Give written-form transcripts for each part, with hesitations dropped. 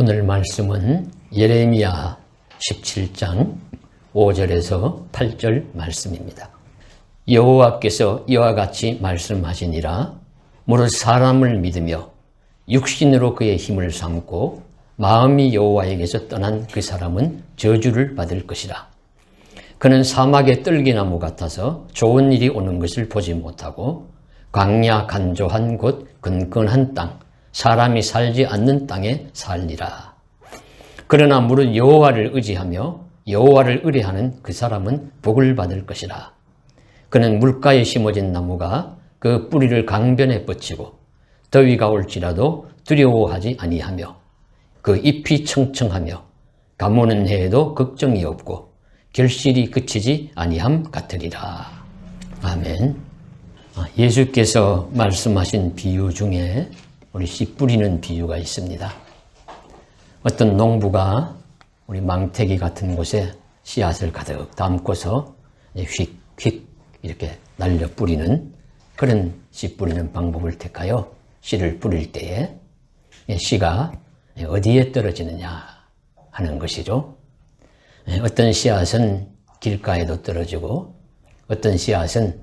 오늘 말씀은 예레미야 17장 5절에서 8절 말씀입니다. 여호와께서 이와 같이 말씀하시니라. 무릇 사람을 믿으며 육신으로 그의 힘을 삼고 마음이 여호와에게서 떠난 그 사람은 저주를 받을 것이라. 그는 사막의 뜰기나무 같아서 좋은 일이 오는 것을 보지 못하고 광야 간조한 곳 근근한 땅 사람이 살지 않는 땅에 살리라. 그러나 무릇 여호와를 의지하며 여호와를 의뢰하는 그 사람은 복을 받을 것이라. 그는 물가에 심어진 나무가 그 뿌리를 강변에 뻗치고 더위가 올지라도 두려워하지 아니하며 그 잎이 청청하며 가무는 해에도 걱정이 없고 결실이 그치지 아니함 같으리라. 아멘. 예수께서 말씀하신 비유 중에 우리 씨 뿌리는 비유가 있습니다. 어떤 농부가 우리 망태기 같은 곳에 씨앗을 가득 담고서 휙휙 이렇게 날려 뿌리는 그런 씨 뿌리는 방법을 택하여 씨를 뿌릴 때에 씨가 어디에 떨어지느냐 하는 것이죠. 어떤 씨앗은 길가에도 떨어지고 어떤 씨앗은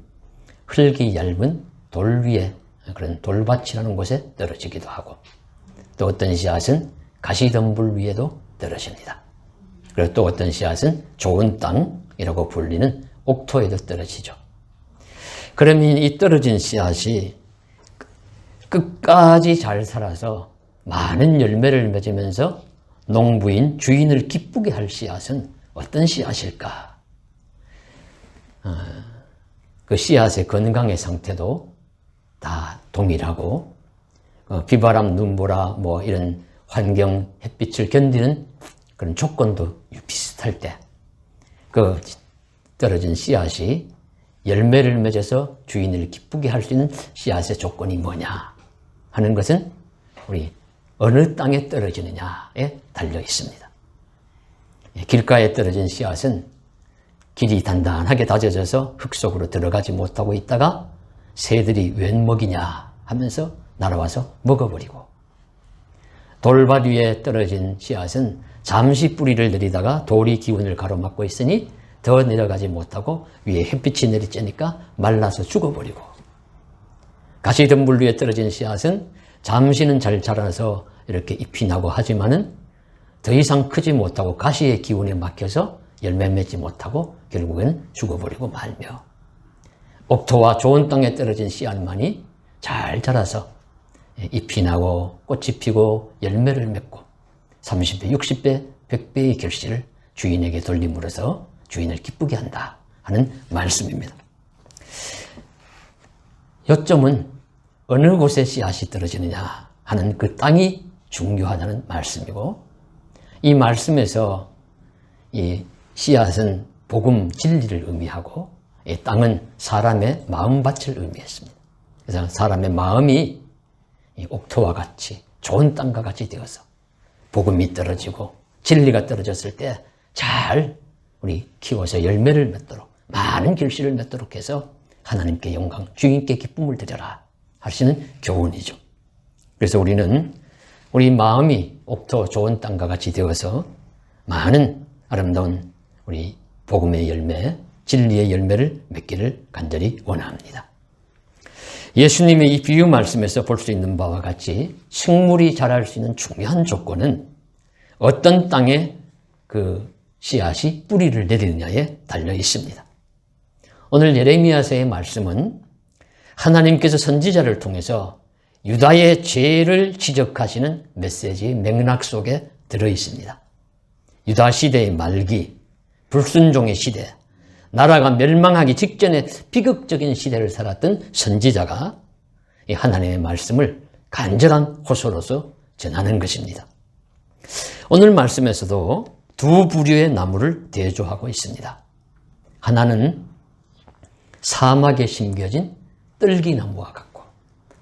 흙이 얇은 돌 위에 그런 돌밭이라는 곳에 떨어지기도 하고 또 어떤 씨앗은 가시덤불 위에도 떨어집니다. 그리고 또 어떤 씨앗은 좋은 땅이라고 불리는 옥토에도 떨어지죠. 그러면 이 떨어진 씨앗이 끝까지 잘 살아서 많은 열매를 맺으면서 농부인 주인을 기쁘게 할 씨앗은 어떤 씨앗일까? 그 씨앗의 건강의 상태도 다 동일하고 비바람, 눈보라 뭐 이런 환경, 햇빛을 견디는 그런 조건도 비슷할 때 그 떨어진 씨앗이 열매를 맺어서 주인을 기쁘게 할 수 있는 씨앗의 조건이 뭐냐 하는 것은 우리 어느 땅에 떨어지느냐에 달려 있습니다. 길가에 떨어진 씨앗은 길이 단단하게 다져져서 흙 속으로 들어가지 못하고 있다가 새들이 웬 먹이냐 하면서 날아와서 먹어버리고, 돌밭 위에 떨어진 씨앗은 잠시 뿌리를 내리다가 돌이 기운을 가로막고 있으니 더 내려가지 못하고 위에 햇빛이 내리쬐니까 말라서 죽어버리고, 가시덤불 위에 떨어진 씨앗은 잠시는 잘 자라서 이렇게 잎이 나고 하지만은 더 이상 크지 못하고 가시의 기운에 막혀서 열매 맺지 못하고 결국엔 죽어버리고 말며, 옥토와 좋은 땅에 떨어진 씨앗만이 잘 자라서 잎이 나고 꽃이 피고 열매를 맺고 30배, 60배, 100배의 결실을 주인에게 돌림으로써 주인을 기쁘게 한다 하는 말씀입니다. 요점은 어느 곳에 씨앗이 떨어지느냐 하는 그 땅이 중요하다는 말씀이고, 이 말씀에서 이 씨앗은 복음, 진리를 의미하고 이 땅은 사람의 마음밭을 의미했습니다. 그래서 사람의 마음이 이 옥토와 같이 좋은 땅과 같이 되어서 복음이 떨어지고 진리가 떨어졌을 때 잘 우리 키워서 열매를 맺도록, 많은 결실을 맺도록 해서 하나님께 영광, 주인께 기쁨을 드려라 하시는 교훈이죠. 그래서 우리는 우리 마음이 옥토 좋은 땅과 같이 되어서 많은 아름다운 우리 복음의 열매, 진리의 열매를 맺기를 간절히 원합니다. 예수님의 이 비유 말씀에서 볼 수 있는 바와 같이 식물이 자랄 수 있는 중요한 조건은 어떤 땅에 그 씨앗이 뿌리를 내리느냐에 달려 있습니다. 오늘 예레미야서의 말씀은 하나님께서 선지자를 통해서 유다의 죄를 지적하시는 메시지의 맥락 속에 들어 있습니다. 유다 시대의 말기, 불순종의 시대, 나라가 멸망하기 직전에 비극적인 시대를 살았던 선지자가 이 하나님의 말씀을 간절한 호소로서 전하는 것입니다. 오늘 말씀에서도 두 부류의 나무를 대조하고 있습니다. 하나는 사막에 심겨진 뜰기나무와 같고,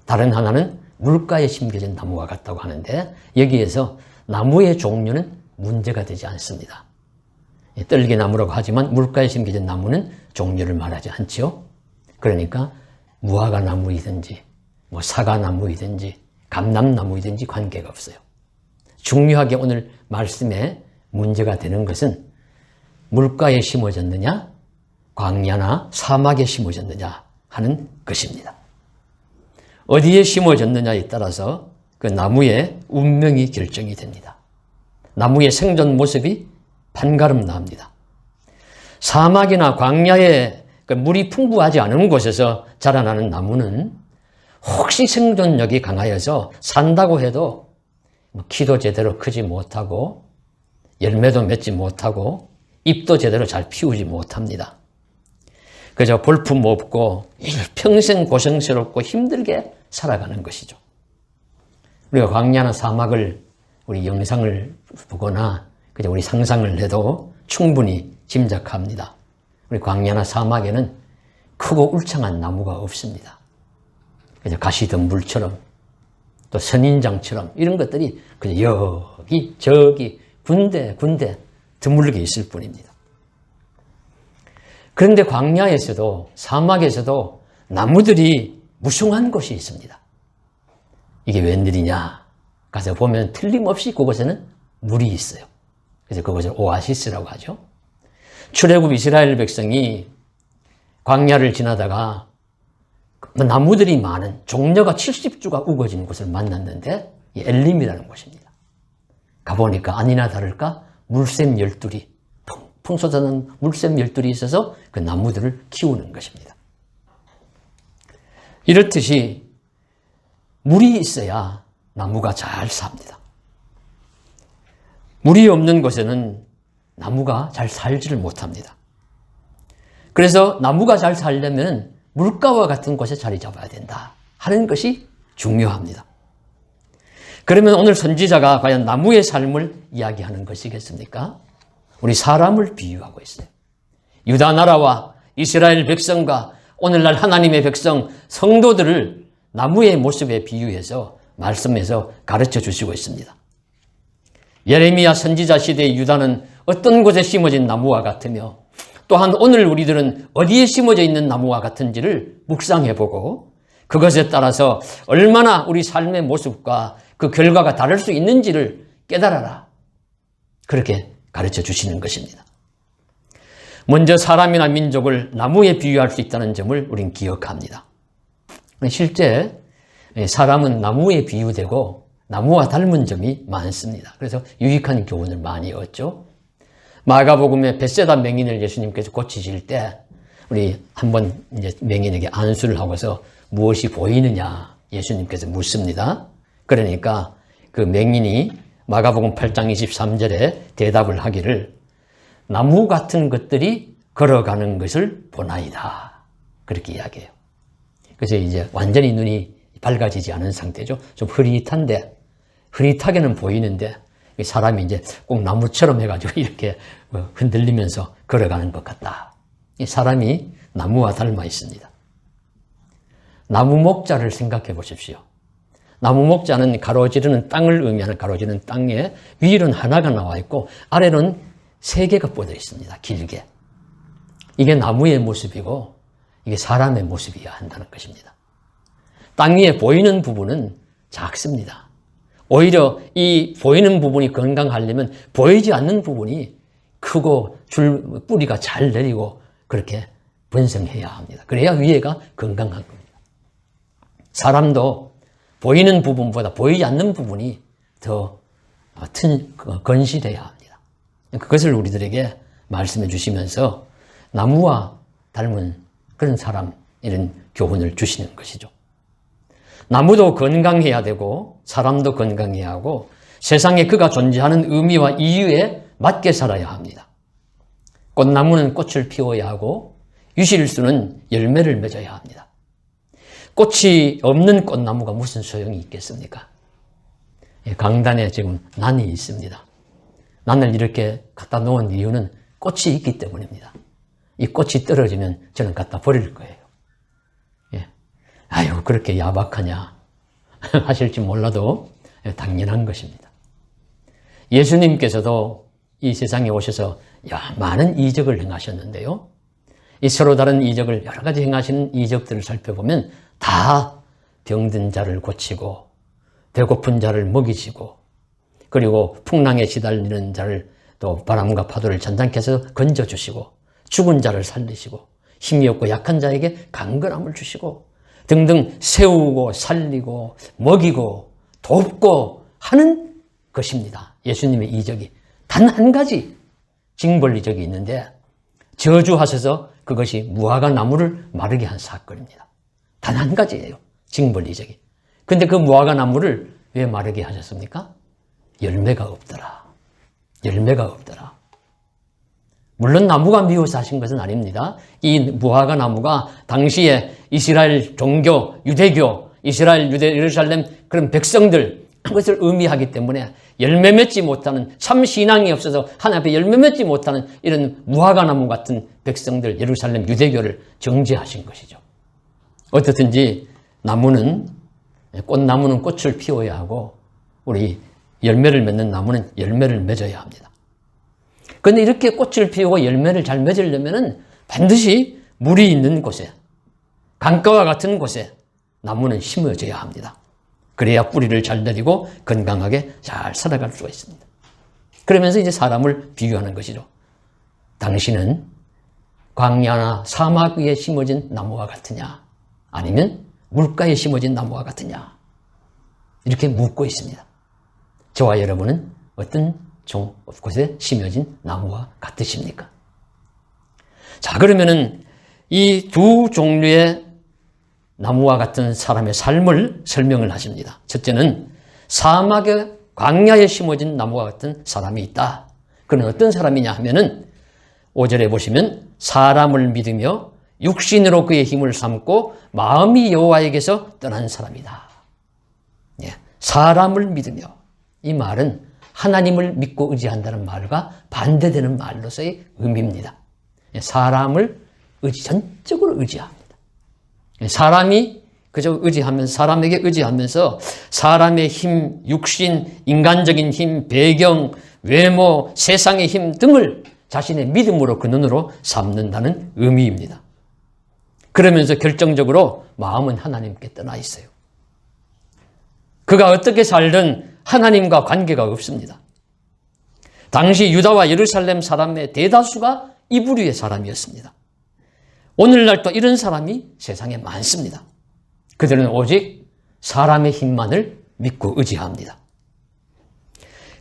다른 하나는 물가에 심겨진 나무와 같다고 하는데, 여기에서 나무의 종류는 문제가 되지 않습니다. 뜰기나무라고 하지만 물가에 심겨진 나무는 종류를 말하지 않지요. 그러니까 무화과나무이든지 사과나무이든지 감람나무이든지 관계가 없어요. 중요하게 오늘 말씀에 문제가 되는 것은 물가에 심어졌느냐, 광야나 사막에 심어졌느냐 하는 것입니다. 어디에 심어졌느냐에 따라서 그 나무의 운명이 결정이 됩니다. 나무의 생존 모습이 판가름 납니다. 사막이나 광야에 물이 풍부하지 않은 곳에서 자라나는 나무는 혹시 생존력이 강하여서 산다고 해도 키도 제대로 크지 못하고 열매도 맺지 못하고 잎도 제대로 잘 피우지 못합니다. 그저 볼품 없고 평생 고생스럽고 힘들게 살아가는 것이죠. 우리가 광야나 사막을 우리 영상을 보거나 그저 우리 상상을 해도 충분히 짐작합니다. 우리 광야나 사막에는 크고 울창한 나무가 없습니다. 그저 가시덤불처럼 또 선인장처럼 이런 것들이 그저 여기 저기 군데 드물게 있을 뿐입니다. 그런데 광야에서도 사막에서도 나무들이 무성한 곳이 있습니다. 이게 웬일이냐? 가서 보면 틀림없이 그곳에는 물이 있어요. 그래서 그것을 오아시스라고 하죠. 출애굽 이스라엘 백성이 광야를 지나다가 나무들이 많은 종려가 70주가 우거진 곳을 만났는데 이 엘림이라는 곳입니다. 가보니까 아니나 다를까 물샘 열둘이 풍 솟아나는 물샘 열둘이 있어서 그 나무들을 키우는 것입니다. 이렇듯이 물이 있어야 나무가 잘 삽니다. 물이 없는 곳에는 나무가 잘 살지를 못합니다. 그래서 나무가 잘 살려면 물가와 같은 곳에 자리 잡아야 된다 하는 것이 중요합니다. 그러면 오늘 선지자가 과연 나무의 삶을 이야기하는 것이겠습니까? 우리 사람을 비유하고 있어요. 유다 나라와 이스라엘 백성과 오늘날 하나님의 백성, 성도들을 나무의 모습에 비유해서 말씀에서 가르쳐 주시고 있습니다. 예레미야 선지자 시대의 유다는 어떤 곳에 심어진 나무와 같으며 또한 오늘 우리들은 어디에 심어져 있는 나무와 같은지를 묵상해보고 그것에 따라서 얼마나 우리 삶의 모습과 그 결과가 다를 수 있는지를 깨달아라. 그렇게 가르쳐 주시는 것입니다. 먼저 사람이나 민족을 나무에 비유할 수 있다는 점을 우린 기억합니다. 실제 사람은 나무에 비유되고 나무와 닮은 점이 많습니다. 그래서 유익한 교훈을 많이 얻죠. 마가복음의 벳세다 맹인을 예수님께서 고치실 때 우리 한번 이제 맹인에게 안수를 하고서 무엇이 보이느냐 예수님께서 묻습니다. 그러니까 그 맹인이 마가복음 8장 23절에 대답을 하기를 나무 같은 것들이 걸어가는 것을 보나이다. 그렇게 이야기해요. 그래서 이제 완전히 눈이 밝아지지 않은 상태죠. 좀 흐릿하게는 보이는데 사람이 이제 꼭 나무처럼 해가지고 이렇게 흔들리면서 걸어가는 것 같다. 이 사람이 나무와 닮아 있습니다. 나무 목자를 생각해 보십시오. 나무 목자는 가로지르는 땅을 의미하는 가로지르는 땅에 위로는 하나가 나와 있고 아래로는 세 개가 뻗어 있습니다. 길게. 이게 나무의 모습이고 이게 사람의 모습이어야 한다는 것입니다. 땅 위에 보이는 부분은 작습니다. 오히려 이 보이는 부분이 건강하려면 보이지 않는 부분이 크고 뿌리가 잘 내리고 그렇게 번성해야 합니다. 그래야 위에가 건강한 겁니다. 사람도 보이는 부분보다 보이지 않는 부분이 더 건실해야 합니다. 그것을 우리들에게 말씀해 주시면서 나무와 닮은 그런 사람 이런 교훈을 주시는 것이죠. 나무도 건강해야 되고 사람도 건강해야 하고 세상에 그가 존재하는 의미와 이유에 맞게 살아야 합니다. 꽃나무는 꽃을 피워야 하고 유실수는 열매를 맺어야 합니다. 꽃이 없는 꽃나무가 무슨 소용이 있겠습니까? 강단에 지금 난이 있습니다. 난을 이렇게 갖다 놓은 이유는 꽃이 있기 때문입니다. 이 꽃이 떨어지면 저는 갖다 버릴 거예요. 아유, 그렇게 야박하냐 하실지 몰라도 당연한 것입니다. 예수님께서도 이 세상에 오셔서 많은 이적을 행하셨는데요. 이 서로 다른 이적을 여러 가지 행하시는 이적들을 살펴보면 다 병든 자를 고치고 배고픈 자를 먹이시고 그리고 풍랑에 시달리는 자를 또 바람과 파도를 잔잔케 해서 건져주시고 죽은 자를 살리시고 힘이 없고 약한 자에게 강건함을 주시고 등등 세우고 살리고 먹이고 돕고 하는 것입니다. 예수님의 이적이 단 한 가지 징벌이적이 있는데 저주하셔서 그것이 무화과 나무를 마르게 한 사건입니다. 단 한 가지예요. 징벌이적이. 근데 그 무화과 나무를 왜 마르게 하셨습니까? 열매가 없더라. 열매가 없더라. 물론 나무가 미워서 하신 것은 아닙니다. 이 무화과 나무가 당시에 이스라엘 종교, 유대교, 이스라엘, 예루살렘 그런 백성들 그것을 의미하기 때문에 열매 맺지 못하는 참 신앙이 없어서 하나님 앞에 열매 맺지 못하는 이런 무화과 나무 같은 백성들 예루살렘 유대교를 정죄하신 것이죠. 어떻든지 나무는 꽃나무는 꽃을 피워야 하고 우리 열매를 맺는 나무는 열매를 맺어야 합니다. 그런데 이렇게 꽃을 피우고 열매를 잘 맺으려면 반드시 물이 있는 곳에 강가와 같은 곳에 나무는 심어져야 합니다. 그래야 뿌리를 잘 내리고 건강하게 잘 살아갈 수가 있습니다. 그러면서 이제 사람을 비유하는 것이죠. 당신은 광야나 사막 위에 심어진 나무와 같으냐 아니면 물가에 심어진 나무와 같으냐 이렇게 묻고 있습니다. 저와 여러분은 어떤 곳에 심어진 나무와 같으십니까? 자, 그러면은 이 두 종류의 나무와 같은 사람의 삶을 설명을 하십니다. 첫째는 사막의 광야에 심어진 나무와 같은 사람이 있다. 그는 어떤 사람이냐 하면은 5절에 보시면 사람을 믿으며 육신으로 그의 힘을 삼고 마음이 여호와에게서 떠난 사람이다. 예, 사람을 믿으며 이 말은 하나님을 믿고 의지한다는 말과 반대되는 말로서의 의미입니다. 사람을 전적으로 의지합니다. 사람이 그저 사람에게 의지하면서 사람의 힘, 육신, 인간적인 힘, 배경, 외모, 세상의 힘 등을 자신의 믿음으로 근원으로 삼는다는 의미입니다. 그러면서 결정적으로 마음은 하나님께 떠나 있어요. 그가 어떻게 살든 하나님과 관계가 없습니다. 당시 유다와 예루살렘 사람의 대다수가 이 부류의 사람이었습니다. 오늘날 또 이런 사람이 세상에 많습니다. 그들은 오직 사람의 힘만을 믿고 의지합니다.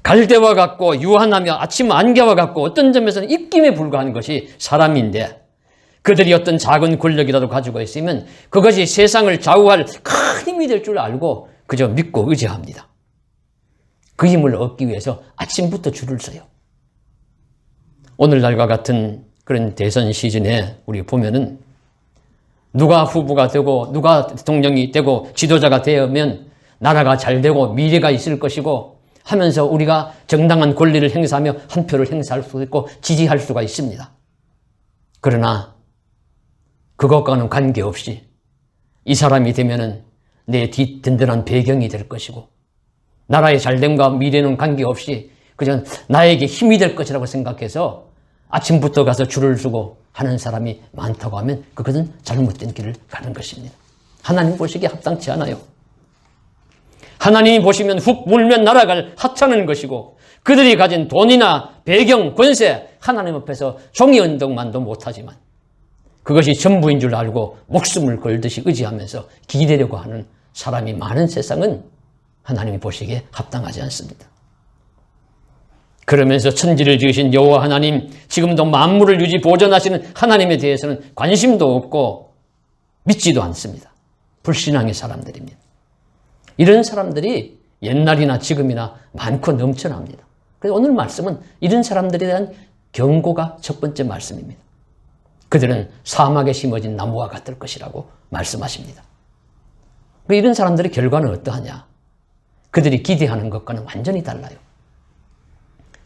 갈대와 같고 유한하며 아침 안개와 같고 어떤 점에서는 입김에 불과한 것이 사람인데 그들이 어떤 작은 권력이라도 가지고 있으면 그것이 세상을 좌우할 큰 힘이 될 줄 알고 그저 믿고 의지합니다. 그 힘을 얻기 위해서 아침부터 줄을 서요. 오늘날과 같은 그런 대선 시즌에 우리 보면은 누가 후보가 되고 누가 대통령이 되고 지도자가 되면 나라가 잘 되고 미래가 있을 것이고 하면서 우리가 정당한 권리를 행사하며 한 표를 행사할 수 있고 지지할 수가 있습니다. 그러나 그것과는 관계없이 이 사람이 되면은 내 든든한 배경이 될 것이고 나라의 잘됨과 미래는 관계없이 그저 나에게 힘이 될 것이라고 생각해서 아침부터 가서 줄을 서고 하는 사람이 많다고 하면 그것은 잘못된 길을 가는 것입니다. 하나님 보시기에 합당치 않아요. 하나님이 보시면 훅 물면 날아갈 하찮은 것이고 그들이 가진 돈이나 배경, 권세 하나님 앞에서 종이 언덕만도 못하지만 그것이 전부인 줄 알고 목숨을 걸듯이 의지하면서 기대려고 하는 사람이 많은 세상은 하나님이 보시기에 합당하지 않습니다. 그러면서 천지를 지으신 여호와 하나님, 지금도 만물을 유지 보존하시는 하나님에 대해서는 관심도 없고 믿지도 않습니다. 불신앙의 사람들입니다. 이런 사람들이 옛날이나 지금이나 많고 넘쳐납니다. 그래서 오늘 말씀은 이런 사람들에 대한 경고가 첫 번째 말씀입니다. 그들은 사막에 심어진 나무와 같을 것이라고 말씀하십니다. 이런 사람들의 결과는 어떠하냐? 그들이 기대하는 것과는 완전히 달라요.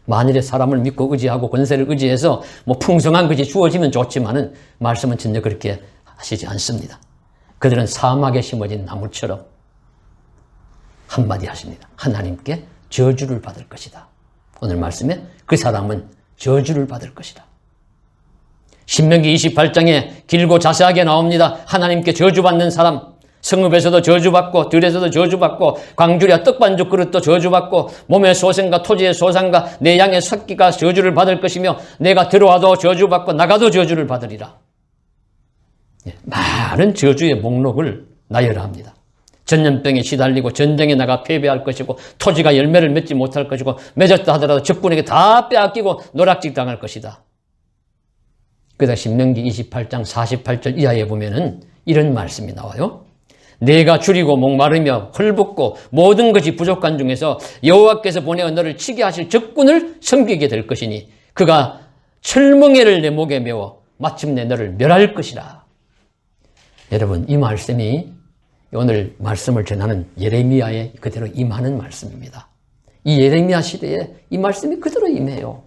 만일에 사람을 믿고 의지하고 권세를 의지해서 풍성한 것이 주어지면 좋지만은 말씀은 전혀 그렇게 하시지 않습니다. 그들은 사막에 심어진 나무처럼 한마디 하십니다. 하나님께 저주를 받을 것이다. 오늘 말씀에 그 사람은 저주를 받을 것이다. 신명기 28장에 길고 자세하게 나옵니다. 하나님께 저주받는 사람, 성읍에서도 저주받고 들에서도 저주받고 광주리와 떡반죽 그릇도 저주받고 몸의 소생과 토지의 소산과 내 양의 새끼가 저주를 받을 것이며 내가 들어와도 저주받고 나가도 저주를 받으리라. 많은 저주의 목록을 나열합니다. 전염병에 시달리고 전쟁에 나가 패배할 것이고 토지가 열매를 맺지 못할 것이고 맺었다 하더라도 적군에게 다 빼앗기고 노략질 당할 것이다. 그러다 신명기 28장 48절 이하에 보면은 이런 말씀이 나와요. 내가 줄이고 목마르며 헐벗고 모든 것이 부족한 중에서 여호와께서 보내어 너를 치게 하실 적군을 섬기게 될 것이니 그가 철멍에를 내 목에 메워 마침내 너를 멸할 것이라. 여러분, 이 말씀이 오늘 말씀을 전하는 예레미야에 그대로 임하는 말씀입니다. 이 예레미야 시대에 이 말씀이 그대로 임해요.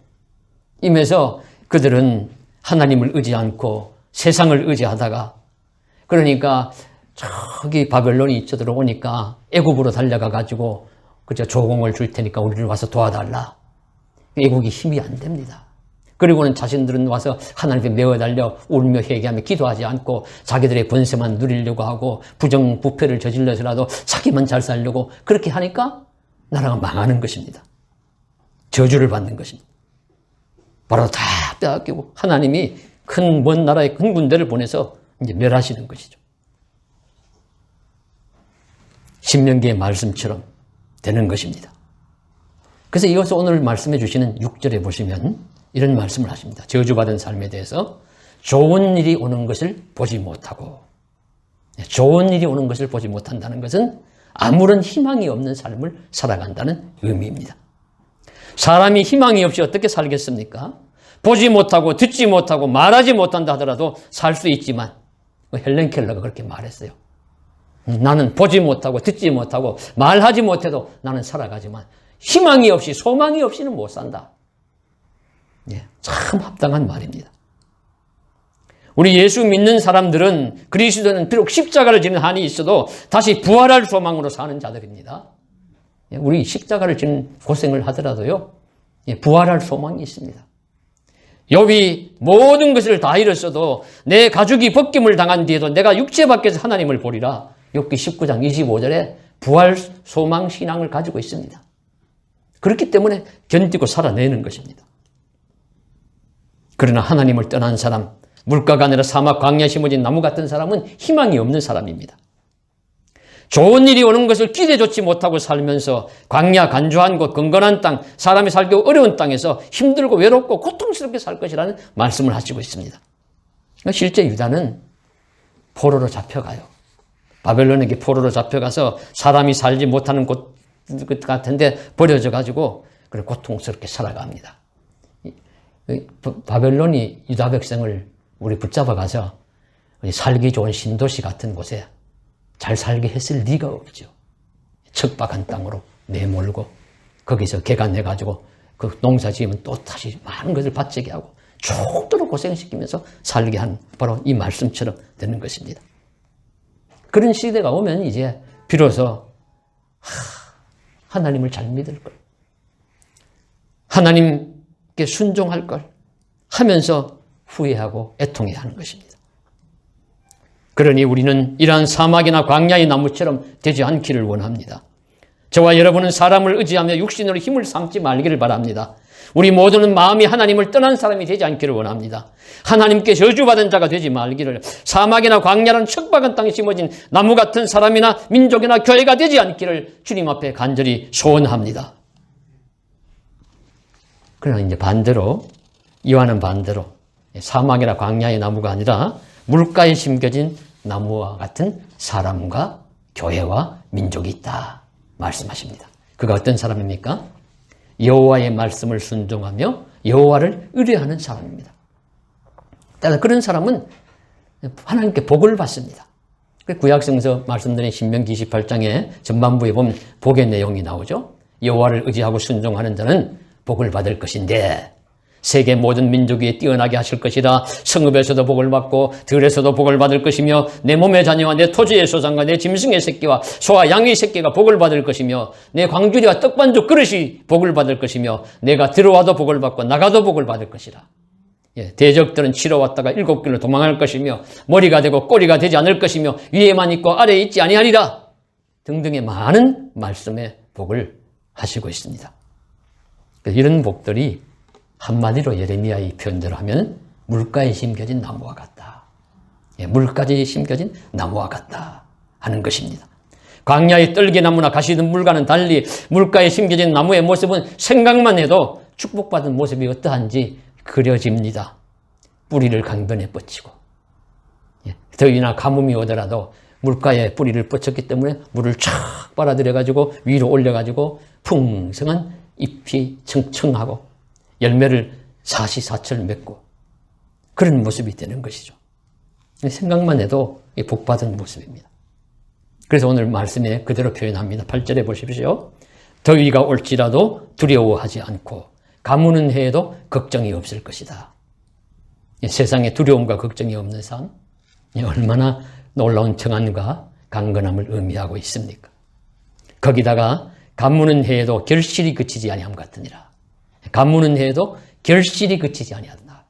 임해서 그들은 하나님을 의지 않고 세상을 의지하다가, 그러니까 저기 바벨론이 쳐들어오니까 애국으로 달려가 가지고 그저 조공을 줄 테니까 우리를 와서 도와달라. 애국이 힘이 안 됩니다. 그리고는 자신들은 와서 하나님께 매어 달려 울며 회개하며 기도하지 않고 자기들의 권세만 누리려고 하고 부정부패를 저질러서라도 자기만 잘 살려고 그렇게 하니까 나라가 망하는 것입니다. 저주를 받는 것입니다. 바로 다 빼앗기고 하나님이 큰 먼 나라의 큰 군대를 보내서 이제 멸하시는 것이죠. 신명기의 말씀처럼 되는 것입니다. 그래서 이것을 오늘 말씀해 주시는 6절에 보시면 이런 말씀을 하십니다. 저주받은 삶에 대해서 좋은 일이 오는 것을 보지 못하고, 좋은 일이 오는 것을 보지 못한다는 것은 아무런 희망이 없는 삶을 살아간다는 의미입니다. 사람이 희망이 없이 어떻게 살겠습니까? 보지 못하고 듣지 못하고 말하지 못한다 하더라도 살 수 있지만, 헬렌 켈러가 그렇게 말했어요. 나는 보지 못하고 듣지 못하고 말하지 못해도 나는 살아가지만 희망이 없이 소망이 없이는 못 산다. 참 합당한 말입니다. 우리 예수 믿는 사람들은, 그리스도는 비록 십자가를 지는 한이 있어도 다시 부활할 소망으로 사는 자들입니다. 우리 십자가를 지는 고생을 하더라도요, 부활할 소망이 있습니다. 욥이 모든 것을 다 잃었어도 내 가죽이 벗김을 당한 뒤에도 내가 육체 밖에서 하나님을 보리라. 욥기 19장 25절에 부활 소망 신앙을 가지고 있습니다. 그렇기 때문에 견디고 살아내는 것입니다. 그러나 하나님을 떠난 사람, 물가가 아니라 사막 광야에 심어진 나무 같은 사람은 희망이 없는 사람입니다. 좋은 일이 오는 것을 기대조치 못하고 살면서 광야, 간주한 곳, 건건한 땅, 사람이 살기 어려운 땅에서 힘들고 외롭고 고통스럽게 살 것이라는 말씀을 하시고 있습니다. 실제 유다는 포로로 잡혀가요. 바벨론에게 포로로 잡혀가서 사람이 살지 못하는 곳 같은데 버려져 가지고 고통스럽게 살아갑니다. 바벨론이 유다 백성을 우리 붙잡아 가서 살기 좋은 신도시 같은 곳에 잘 살게 했을 리가 없죠. 척박한 땅으로 내몰고 거기서 개간해가지고 그 농사 지으면 또 다시 많은 것을 바치게 하고 죽도록 고생시키면서 살게 한 바로 이 말씀처럼 되는 것입니다. 그런 시대가 오면 이제 비로소 하나님을 잘 믿을 걸, 하나님께 순종할 걸 하면서 후회하고 애통해야 하는 것입니다. 그러니 우리는 이러한 사막이나 광야의 나무처럼 되지 않기를 원합니다. 저와 여러분은 사람을 의지하며 육신으로 힘을 삼지 말기를 바랍니다. 우리 모두는 마음이 하나님을 떠난 사람이 되지 않기를 원합니다. 하나님께 저주받은 자가 되지 말기를, 사막이나 광야라는 척박한 땅에 심어진 나무 같은 사람이나 민족이나 교회가 되지 않기를 주님 앞에 간절히 소원합니다. 그러나 이제 반대로, 이와는 반대로 사막이나 광야의 나무가 아니라 물가에 심겨진 나무와 같은 사람과 교회와 민족이 있다 말씀하십니다. 그가 어떤 사람입니까? 여호와의 말씀을 순종하며 여호와를 의뢰하는 사람입니다. 따라서 그런 사람은 하나님께 복을 받습니다. 구약성서 말씀드린 신명기 28장의 전반부에 보면 복의 내용이 나오죠. 여호와를 의지하고 순종하는 자는 복을 받을 것인데 세계 모든 민족 위에 뛰어나게 하실 것이라. 성읍에서도 복을 받고 들에서도 복을 받을 것이며 내 몸의 자녀와 내 토지의 소산과 내 짐승의 새끼와 소와 양의 새끼가 복을 받을 것이며 내 광주리와 떡반죽 그릇이 복을 받을 것이며 내가 들어와도 복을 받고 나가도 복을 받을 것이라. 대적들은 치러 왔다가 7길로 도망할 것이며 머리가 되고 꼬리가 되지 않을 것이며 위에만 있고 아래에 있지 아니하리라 등등의 많은 말씀의 복을 하시고 있습니다. 이런 복들이 한마디로 예레미야의 표현대로 하면 물가에 심겨진 나무와 같다. 물가에 심겨진 나무와 같다 하는 것입니다. 광야의 떨기나무나 가시덤불과는 달리 물가에 심겨진 나무의 모습은 생각만 해도 축복받은 모습이 어떠한지 그려집니다. 뿌리를 강변에 뻗치고 더위나 가뭄이 오더라도 물가에 뿌리를 뻗쳤기 때문에 물을 쫙 빨아들여가지고 위로 올려가지고 풍성한 잎이 청청하고 열매를 사시사철 맺고 그런 모습이 되는 것이죠. 생각만 해도 복받은 모습입니다. 그래서 오늘 말씀에 그대로 표현합니다. 8절에 보십시오. 더위가 올지라도 두려워하지 않고 가무는 해에도 걱정이 없을 것이다. 세상에 두려움과 걱정이 없는 삶, 얼마나 놀라운 평안과 강건함을 의미하고 있습니까? 거기다가 가무는 해에도 결실이 그치지 아니함 같으니라. 가무는 해에도 결실이 그치지 아니한다.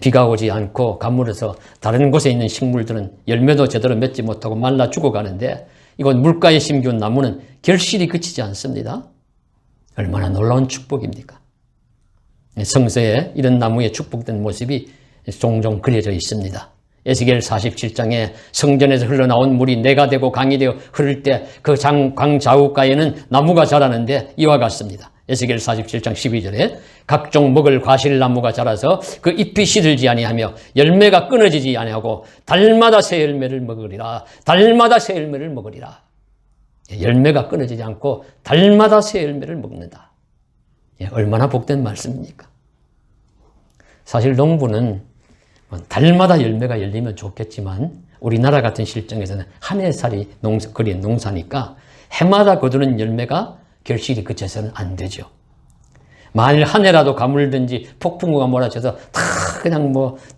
비가 오지 않고 가물어서 다른 곳에 있는 식물들은 열매도 제대로 맺지 못하고 말라 죽어가는데 이곳 물가에 심기운 나무는 결실이 그치지 않습니다. 얼마나 놀라운 축복입니까? 성서에 이런 나무의 축복된 모습이 종종 그려져 있습니다. 에스겔 47장에 성전에서 흘러나온 물이 내가 되고 강이 되어 흐를 때 그 강 좌우가에는 나무가 자라는데 이와 같습니다. 에스겔 47장 12절에 각종 먹을 과실나무가 자라서 그 잎이 시들지 아니하며 열매가 끊어지지 아니하고 달마다 새 열매를 먹으리라. 달마다 새 열매를 먹으리라. 열매가 끊어지지 않고 달마다 새 열매를 먹는다. 얼마나 복된 말씀입니까? 사실 농부는 달마다 열매가 열리면 좋겠지만 우리나라 같은 실정에서는 한 해살이 그린 농사니까 해마다 거두는 열매가 결실이 그쳐서는 안 되죠. 만일 한 해라도 가물든지 폭풍우가 몰아쳐서 다 그냥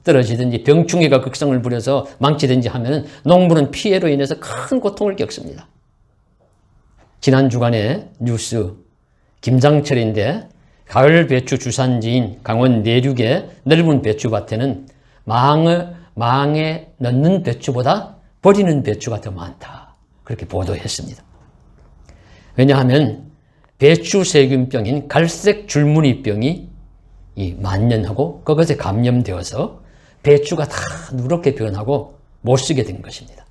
떨어지든지 병충해가 극성을 부려서 망치든지 하면은 농부는 피해로 인해서 큰 고통을 겪습니다. 지난 주간에 뉴스 김장철인데 가을 배추 주산지인 강원 내륙의 넓은 배추밭에는 망에 넣는 배추보다 버리는 배추가 더 많다. 그렇게 보도했습니다. 왜냐하면 배추 세균병인 갈색 줄무늬병이 만연하고 그것에 감염되어서 배추가 다 누렇게 변하고 못 쓰게 된 것입니다.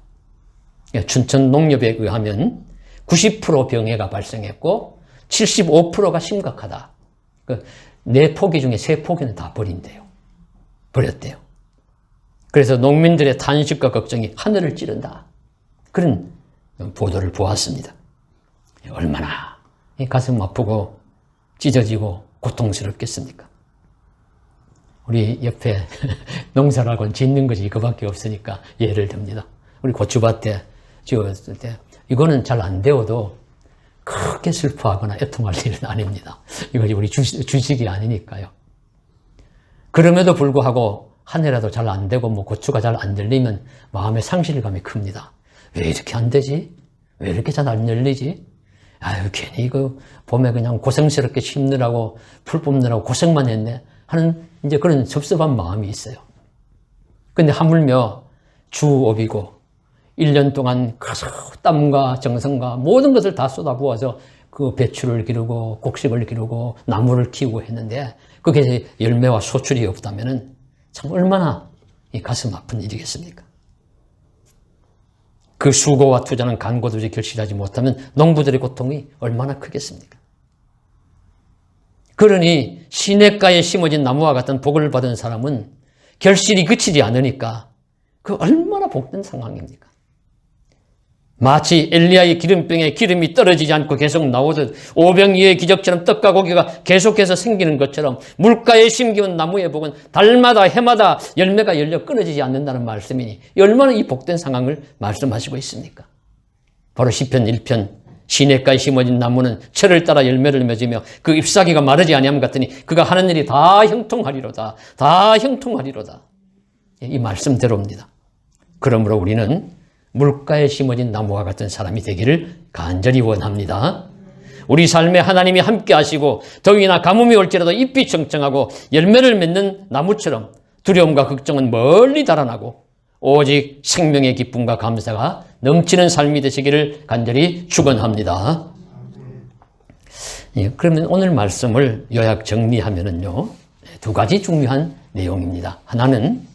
춘천 농협에 의하면 90% 병해가 발생했고 75%가 심각하다. 4포기 중에 3포기는 다 버렸대요. 그래서 농민들의 탄식과 걱정이 하늘을 찌른다. 그런 보도를 보았습니다. 얼마나 가슴 아프고 찢어지고 고통스럽겠습니까? 우리 옆에 농사라고는 짓는 것이 그밖에 없으니까 예를 듭니다. 우리 고추밭에 지었을 때 이거는 잘 안 되어도 크게 슬퍼하거나 애통할 일은 아닙니다. 이것이 우리 주식이 아니니까요. 그럼에도 불구하고 한 해라도 잘 안 되고 고추가 잘 안 열리면 마음의 상실감이 큽니다. 왜 이렇게 안 되지? 왜 이렇게 잘 안 열리지? 아유, 괜히 봄에 그냥 고생스럽게 심느라고 풀 뽑느라고 고생만 했네 하는 이제 그런 섭섭한 마음이 있어요. 근데 하물며 주업이고 1년 동안 땀과 정성과 모든 것을 다 쏟아부어서 그 배추를 기르고 곡식을 기르고 나무를 키우고 했는데 그게 열매와 소출이 없다면은 참 얼마나 가슴 아픈 일이겠습니까? 그 수고와 투자는 간고도저히 결실하지 못하면 농부들의 고통이 얼마나 크겠습니까? 그러니 시냇가에 심어진 나무와 같은 복을 받은 사람은 결실이 그치지 않으니까 그 얼마나 복된 상황입니까? 마치 엘리야의 기름병에 기름이 떨어지지 않고 계속 나오듯 오병이어의 기적처럼 떡과 고기가 계속해서 생기는 것처럼 물가에 심기운 나무의 복은 달마다 해마다 열매가 열려 끊어지지 않는다는 말씀이니 얼마나 이 복된 상황을 말씀하시고 있습니까? 바로 시편 1편 시냇가에 심어진 나무는 철을 따라 열매를 맺으며 그 잎사귀가 마르지 아니함 같으니 그가 하는 일이 다 형통하리로다. 다 형통하리로다. 이 말씀대로입니다. 그러므로 우리는 물가에 심어진 나무와 같은 사람이 되기를 간절히 원합니다. 우리 삶에 하나님이 함께 하시고 더위나 가뭄이 올지라도 잎이 청청하고 열매를 맺는 나무처럼 두려움과 걱정은 멀리 달아나고 오직 생명의 기쁨과 감사가 넘치는 삶이 되시기를 간절히 축원합니다. 예, 그러면 오늘 말씀을 요약 정리하면은요, 두 가지 중요한 내용입니다. 하나는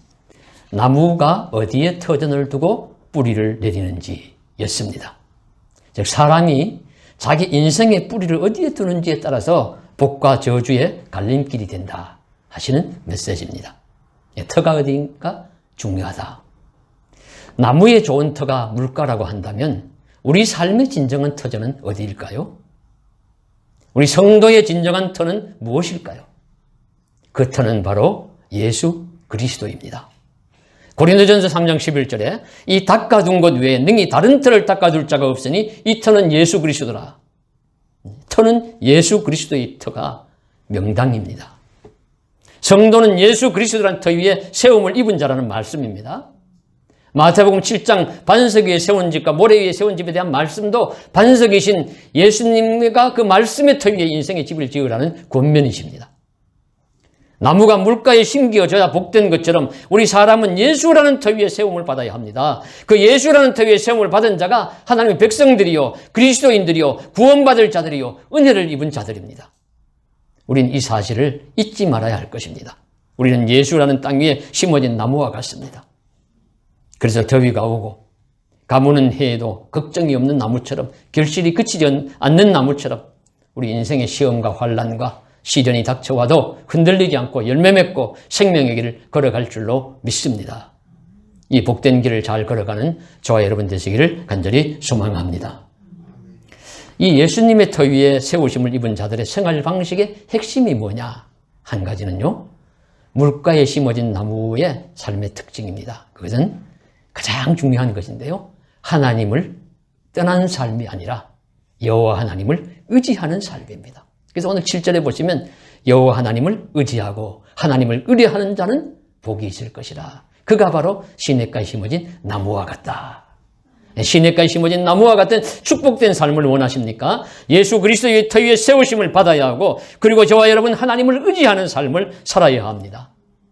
나무가 어디에 터전을 두고 뿌리를 내리는지였습니다. 즉 사람이 자기 인생의 뿌리를 어디에 두는지에 따라서 복과 저주의 갈림길이 된다 하시는 메시지입니다. 예, 터가 어디인가 중요하다. 나무의 좋은 터가 물가라고 한다면 우리 삶의 진정한 터전은 어디일까요? 우리 성도의 진정한 터는 무엇일까요? 그 터는 바로 예수 그리스도입니다. 고린도전서 3장 11절에 이 닦아둔 것 외에 능히 다른 터를 닦아둘 자가 없으니 이 터는 예수 그리스도라. 터는 예수 그리스도의 터가 명당입니다. 성도는 예수 그리스도라는 터 위에 세움을 입은 자라는 말씀입니다. 마태복음 7장 반석 위에 세운 집과 모래 위에 세운 집에 대한 말씀도 반석이신 예수님과 그 말씀의 터 위에 인생의 집을 지으라는 권면이십니다. 나무가 물가에 심겨져야 복된 것처럼 우리 사람은 예수라는 터 위에 세움을 받아야 합니다. 그 예수라는 터 위에 세움을 받은 자가 하나님의 백성들이요, 그리스도인들이요, 구원받을 자들이요, 은혜를 입은 자들입니다. 우리는 이 사실을 잊지 말아야 할 것입니다. 우리는 예수라는 땅 위에 심어진 나무와 같습니다. 그래서 더위가 오고 가무는 해에도 걱정이 없는 나무처럼, 결실이 그치지 않는 나무처럼 우리 인생의 시험과 환난과 시련이 닥쳐와도 흔들리지 않고 열매 맺고 생명의 길을 걸어갈 줄로 믿습니다. 이 복된 길을 잘 걸어가는 저와 여러분 되시기를 간절히 소망합니다. 이 예수님의 터 위에 세우심을 입은 자들의 생활 방식의 핵심이 뭐냐? 한 가지는요, 물가에 심어진 나무의 삶의 특징입니다. 그것은 가장 중요한 것인데요, 하나님을 떠난 삶이 아니라 여호와 하나님을 의지하는 삶입니다. 그래서 오늘 7절에 보시면 여호와 하나님을 의지하고 하나님을 의뢰하는 자는 복이 있을 것이라. 그가 바로 시냇가에 심어진 나무와 같다. 시냇가에 심어진 나무와 같은 축복된 삶을 원하십니까? 예수 그리스도의 터 위에 세우심을 받아야 하고, 그리고 저와 여러분 하나님을 의지하는 삶을 살아야 합니다.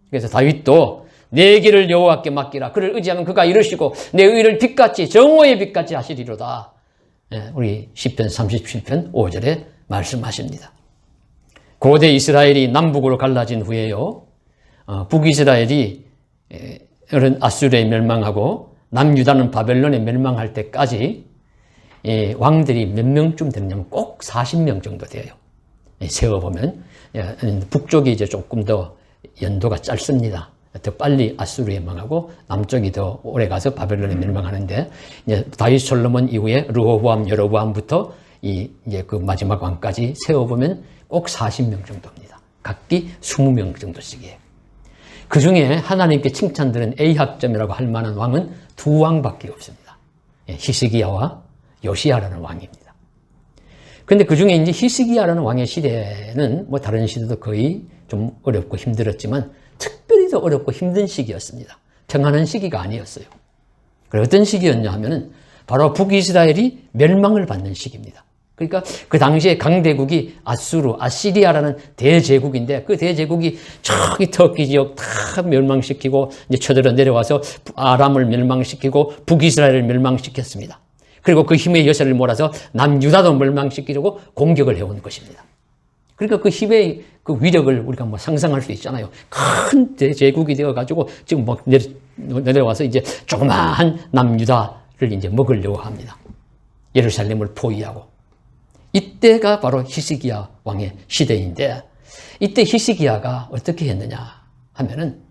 그래서 다윗도 내 길을 여호와께 맡기라. 그를 의지하면 그가 이루시고 내 의를 빛같이 정오의 빛같이 하시리로다. 우리 시편 37편 5절에 말씀하십니다. 고대 이스라엘이 남북으로 갈라진 후에요, 북이스라엘이 아수르에 멸망하고 남유다는 바벨론에 멸망할 때까지 왕들이 몇 명쯤 되냐면 꼭 40명 정도 돼요. 세어보면 북쪽이 이제 조금 더 연도가 짧습니다. 더 빨리 아수르에 망하고 남쪽이 더 오래 가서 바벨론에 멸망하는데, 이제 다윗 솔로몬 이후에 르호보암, 여로보암부터 이제 그 마지막 왕까지 세어보면 꼭 40명 정도입니다. 각기 20명 정도씩이에요. 그 중에 하나님께 칭찬드는 A학점이라고 할 만한 왕은 두 왕밖에 없습니다. 히스기야와 요시야라는 왕입니다. 그런데 그 중에 이제 히스기야라는 왕의 시대는 뭐 다른 시대도 거의 좀 어렵고 힘들었지만 특별히 더 어렵고 힘든 시기였습니다. 평안한 시기가 아니었어요. 그리고 어떤 시기였냐 하면은 바로 북이스라엘이 멸망을 받는 시기입니다. 그러니까 그 당시에 강대국이 아시리아라는 대제국인데, 그 대제국이 저기 터키 지역 다 멸망시키고 이제 쳐들어 내려와서 아람을 멸망시키고 북이스라엘을 멸망시켰습니다. 그리고 그 힘의 여세를 몰아서 남유다도 멸망시키려고 공격을 해온 것입니다. 그러니까 그 힘의 그 위력을 우리가 뭐 상상할 수 있잖아요. 큰 대제국이 되어가지고 지금 뭐 내려와서 이제 조그마한 남유다를 이제 먹으려고 합니다. 예루살렘을 포위하고. 이때가 바로 히스기야 왕의 시대인데, 이때 히스기야가 어떻게 했느냐 하면은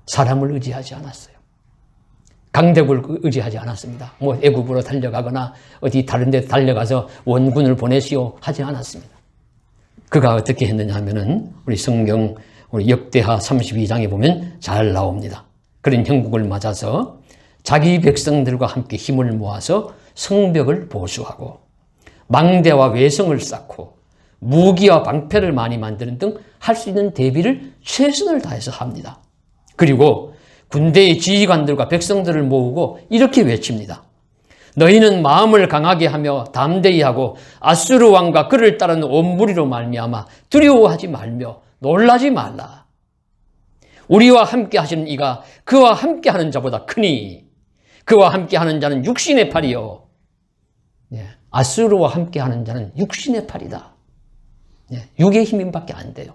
사람을 의지하지 않았어요. 강대국을 의지하지 않았습니다. 뭐 애굽으로 달려가거나 어디 다른 데 달려가서 원군을 보내시오 하지 않았습니다. 그가 어떻게 했느냐 하면은 우리 성경 우리 역대하 32장에 보면 잘 나옵니다. 그런 형국을 맞아서 자기 백성들과 함께 힘을 모아서 성벽을 보수하고 망대와 외성을 쌓고 무기와 방패를 많이 만드는 등 할 수 있는 대비를 최선을 다해서 합니다. 그리고 군대의 지휘관들과 백성들을 모으고 이렇게 외칩니다. 너희는 마음을 강하게 하며 담대히 하고 아수르 왕과 그를 따르는 온 무리로 말미암아 두려워하지 말며 놀라지 말라. 우리와 함께 하시는 이가 그와 함께 하는 자보다 크니 그와 함께 하는 자는 육신의 팔이요. 아수르와 함께 하는 자는 육신의 팔이다. 육의 힘밖에 안 돼요.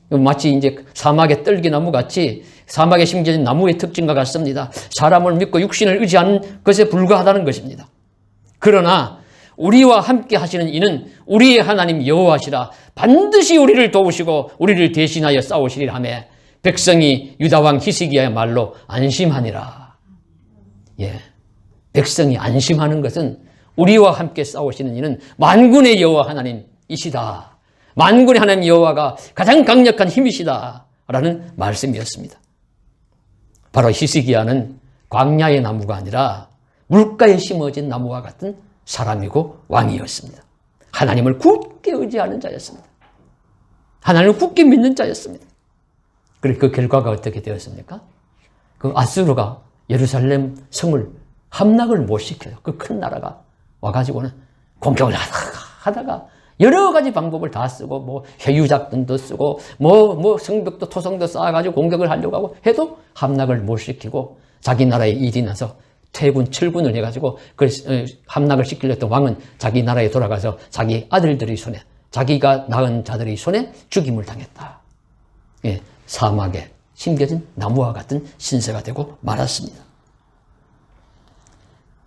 마치 이제 사막의 떨기나무 같이 사막에 심겨진 나무의 특징과 같습니다. 사람을 믿고 육신을 의지하는 것에 불과하다는 것입니다. 그러나 우리와 함께 하시는 이는 우리의 하나님 여호와시라. 반드시 우리를 도우시고 우리를 대신하여 싸우시리라 하며 백성이 유다왕 히스기야의 말로 안심하니라. 백성이 안심하는 것은 우리와 함께 싸우시는 이는 만군의 여호와 하나님이시다. 만군의 하나님 여호와가 가장 강력한 힘이시다 라는 말씀이었습니다. 바로 히스기야는 광야의 나무가 아니라 물가에 심어진 나무와 같은 사람이고 왕이었습니다. 하나님을 굳게 의지하는 자였습니다. 하나님을 굳게 믿는 자였습니다. 그리고 그 결과가 어떻게 되었습니까? 그 아수르가 예루살렘 성을 함락을 못 시켜요. 그 큰 나라가 와가지고는 공격을 하다가 여러 가지 방법을 다 쓰고 뭐 해유작전도 쓰고 뭐 성벽도 토성도 쌓아가지고 공격을 하려고 하고 해도 함락을 못 시키고 자기 나라에 일이 나서 퇴군, 철군을 해가지고 그 함락을 시키려 했던 왕은 자기 나라에 돌아가서 자기 아들들의 손에 자기가 낳은 자들의 손에 죽임을 당했다. 사막에 심겨진 나무와 같은 신세가 되고 말았습니다.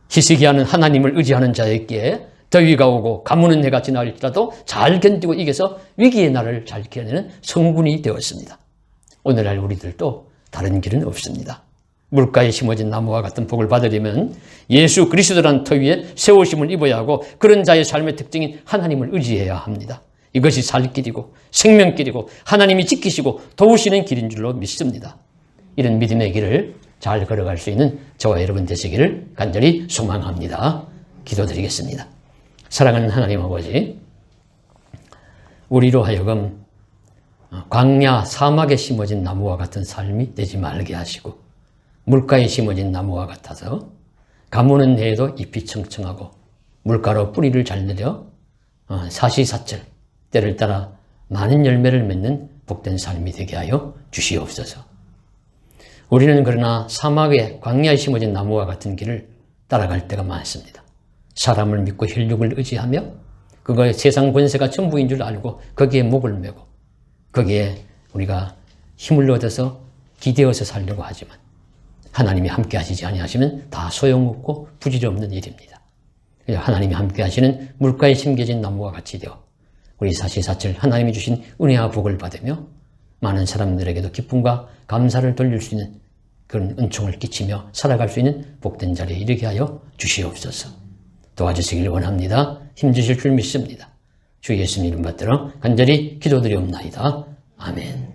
히스기야는 하나님을 의지하는 자였기에 더위가 오고 가무는 해가 지날지라도 잘 견디고 이겨서 위기의 날을 잘 견디는 성군이 되었습니다. 오늘날 우리들도 다른 길은 없습니다. 물가에 심어진 나무와 같은 복을 받으려면 예수 그리스도라는 터 위에 세우심을 입어야 하고 그런 자의 삶의 특징인 하나님을 의지해야 합니다. 이것이 살 길이고 생명길이고 하나님이 지키시고 도우시는 길인 줄로 믿습니다. 이런 믿음의 길을 잘 걸어갈 수 있는 저와 여러분 되시기를 간절히 소망합니다. 기도드리겠습니다. 사랑하는 하나님 아버지, 우리로 하여금 광야 사막에 심어진 나무와 같은 삶이 되지 말게 하시고 물가에 심어진 나무와 같아서 가무는 해에도 잎이 청청하고 물가로 뿌리를 잘 내려 사시사철 때를 따라 많은 열매를 맺는 복된 삶이 되게 하여 주시옵소서. 우리는 그러나 사막에 광야에 심어진 나무와 같은 길을 따라갈 때가 많습니다. 사람을 믿고 혈육을 의지하며 그거에 세상 권세가 전부인 줄 알고 거기에 목을 메고 거기에 우리가 힘을 얻어서 기대어서 살려고 하지만 하나님이 함께 하시지 아니하시면 다 소용없고 부질없는 일입니다. 하나님이 함께 하시는 물가에 심겨진 나무와 같이 되어 우리 사시사철 하나님이 주신 은혜와 복을 받으며 많은 사람들에게도 기쁨과 감사를 돌릴 수 있는 그런 은총을 끼치며 살아갈 수 있는 복된 자리에 이르게 하여 주시옵소서. 도와주시길 원합니다. 힘주실 줄 믿습니다. 주 예수님 이름 받들어 간절히 기도드리옵나이다. 아멘.